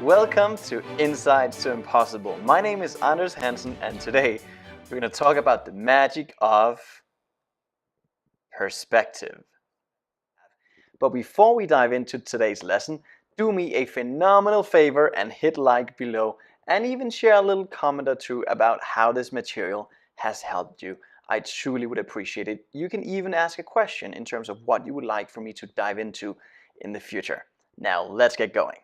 Welcome to Insights to Impossible. My name is Hansen, and today we're going to talk about the magic of perspective. But before we dive into today's lesson, do me a phenomenal favor and hit like below, and even share a little comment or two about how this material has helped you. I truly would appreciate it. You can even ask a question in terms of what you would like for me to dive into in the future. Now let's get going.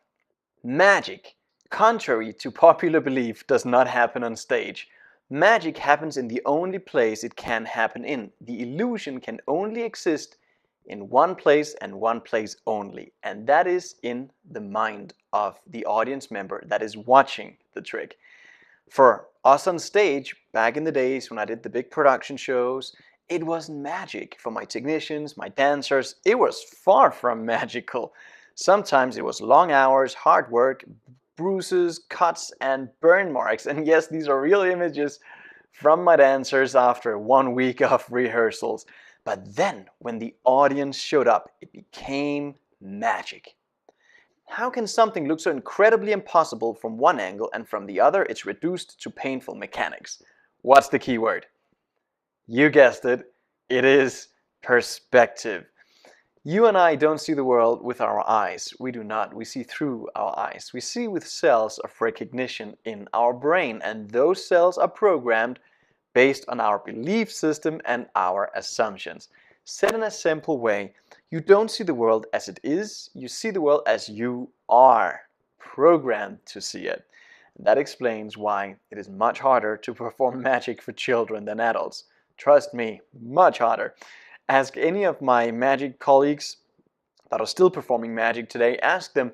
Magic, contrary to popular belief, does not happen on stage. Magic happens in the only place it can happen in. The illusion can only exist in one place and one place only, and that is in the mind of the audience member that is watching the trick. For us on stage, back in the days when I did the big production shows, it wasn't magic. For my technicians, my dancers, it was far from magical. Sometimes it was long hours, hard work, bruises, cuts, and burn marks. And yes, these are real images from my dancers after 1 week of rehearsals. But then, when the audience showed up, it became magic. How can something look so incredibly impossible from one angle and from the other it's reduced to painful mechanics? What's the key word? You guessed it, it is perspective. You and I don't see the world with our eyes. We do not. We see through our eyes. We see with cells of recognition in our brain, and those cells are programmed based on our belief system and our assumptions. Said in a simple way, you don't see the world as it is, you see the world as you are programmed to see it. That explains why it is much harder to perform magic for children than adults. Trust me, much harder. Ask any of my magic colleagues that are still performing magic today, ask them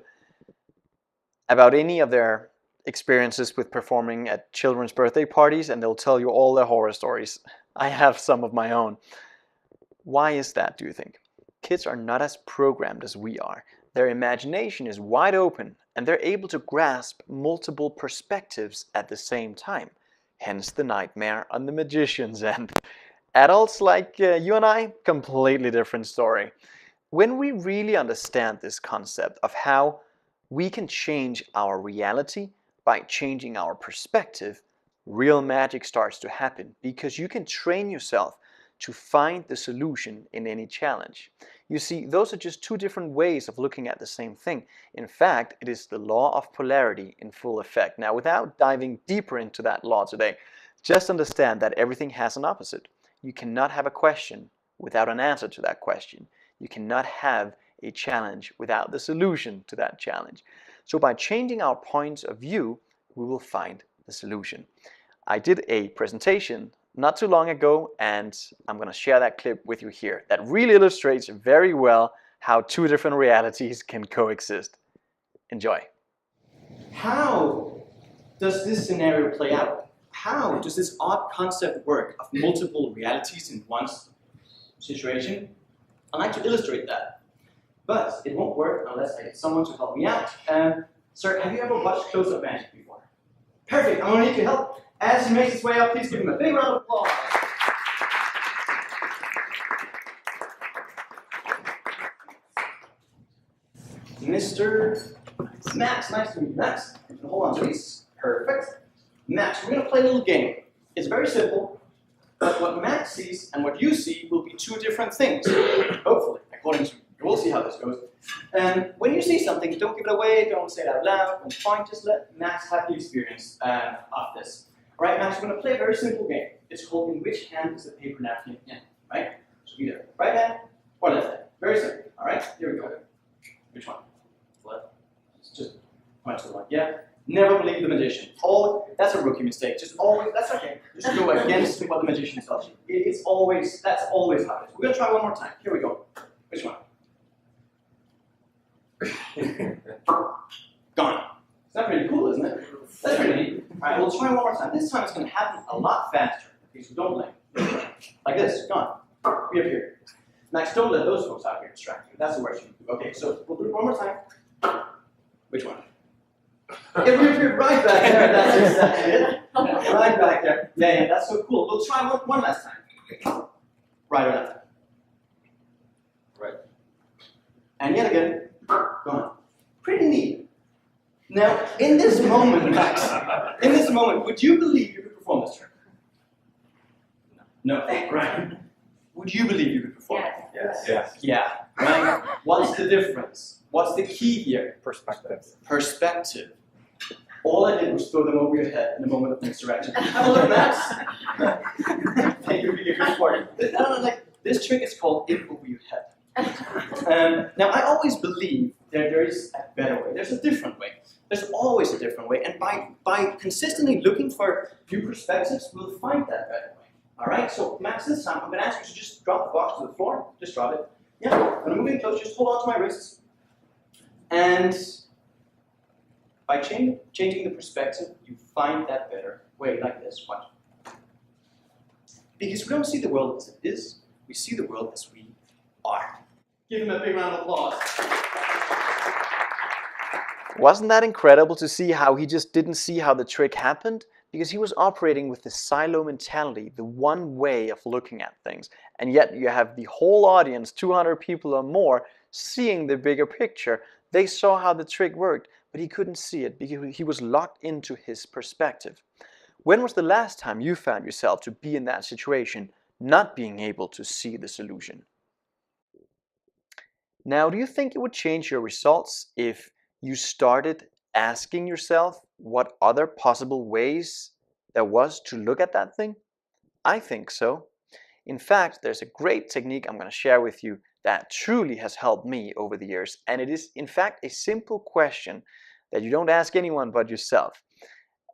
about any of their experiences with performing at children's birthday parties, and they'll tell you all their horror stories. I have some of my own. Why is that, do you think? Kids are not as programmed as we are. Their imagination is wide open, and they're able to grasp multiple perspectives at the same time. Hence the nightmare on the magician's end. Adults like you and I, completely different story. When we really understand this concept of how we can change our reality by changing our perspective, real magic starts to happen, because you can train yourself to find the solution in any challenge. You see, those are just two different ways of looking at the same thing. In fact, it is the law of polarity in full effect. Now, without diving deeper into that law today, just understand that everything has an opposite. You cannot have a question without an answer to that question. You cannot have a challenge without the solution to that challenge. So by changing our points of view, we will find the solution. I did a presentation not too long ago, and I'm going to share that clip with you here. That really illustrates very well how two different realities can coexist. Enjoy. How does this scenario play out? How does this odd concept work of multiple realities in one situation? I'd like to illustrate that, but it won't work unless I get someone to help me out. Sir, have you ever watched close-up magic before? Perfect, I'm going to need your help. As he makes his way up, please give him a big round of applause. Mr. Max, nice to meet you, Max. Hold on, please. Perfect. Max, we're going to play a little game. It's very simple, but what Max sees and what you see will be two different things. Hopefully, according to you. We'll see how this goes. When you see something, don't give it away, don't say it out loud, don't point, just let Max have the experience of this. All right, Max, we're going to play a very simple game. It's called In Which Hand is the Paper Napkin In? Right? So either right hand or left hand. Very simple. All right, here we go. Which one? Left. Just point to the one. Yeah. Never believe the magician. That's a rookie mistake. Just always, that's okay. Just go against what the magician tells you. That's always how it is. We're going to try one more time. Here we go. Which one? Gone. Is that pretty cool, isn't it? That's pretty neat. All right, we'll try one more time. This time it's going to happen a lot faster. Okay, so don't blame. Like this. Gone. Be up here. Max, don't let those folks out here distract you. That's the worst you can do. Okay, so we'll do it one more time. Which one? It reappeared right back there. That's exactly it. Right back there. Yeah, that's so cool. We'll try one last time. Right or left? Right. And yet again, gone. Pretty neat. Now, in this moment, Max, in this moment, would you believe you could perform this trick? No, right. Would you believe you could perform it? Yes. Yes. Yeah, right? What's the difference? What's the key here? Perspective. Perspective. All I did was throw them over your head in a moment of misdirection. Have a look, Max. Thank you for being a good sport. This trick is called in over your head. Now, I always believe that there is a better way. There's a different way. There's always a different way. And by consistently looking for new perspectives, we'll find that better way. All right? So, Max, this time, I'm going to ask you to just drop the box to the floor. Just drop it. Yeah. When I'm moving close, just hold on to my wrists. And by changing the perspective, you find that better way, like this. Watch. Because we don't see the world as it is, we see the world as we are. Give him a big round of applause. Wasn't that incredible to see how he just didn't see how the trick happened? Because he was operating with the silo mentality, the one way of looking at things. And yet you have the whole audience, 200 people or more, seeing the bigger picture. They saw how the trick worked, but he couldn't see it because he was locked into his perspective. When was the last time you found yourself to be in that situation, not being able to see the solution? Now, do you think it would change your results if you started asking yourself what other possible ways there was to look at that thing? I think so. In fact, there's a great technique I'm going to share with you that truly has helped me over the years, and it is in fact a simple question that you don't ask anyone but yourself.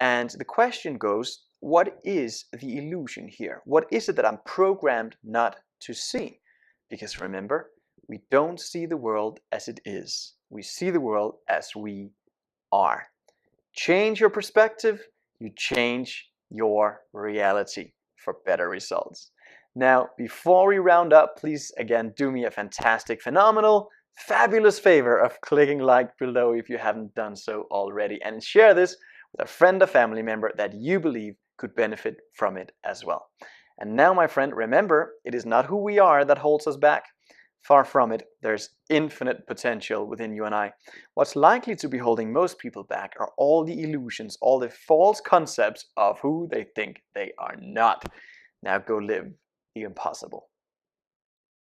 And the question goes, what is the illusion here? What is it that I'm programmed not to see? Because remember, we don't see the world as it is. We see the world as we are. Change your perspective, you change your reality for better results. Now, before we round up, please again do me a fantastic, phenomenal, fabulous favor of clicking like below if you haven't done so already, and share this with a friend or family member that you believe could benefit from it as well. And now, my friend, remember, it is not who we are that holds us back. Far from it, there's infinite potential within you and I. What's likely to be holding most people back are all the illusions, all the false concepts of who they think they are not. Now go live the impossible.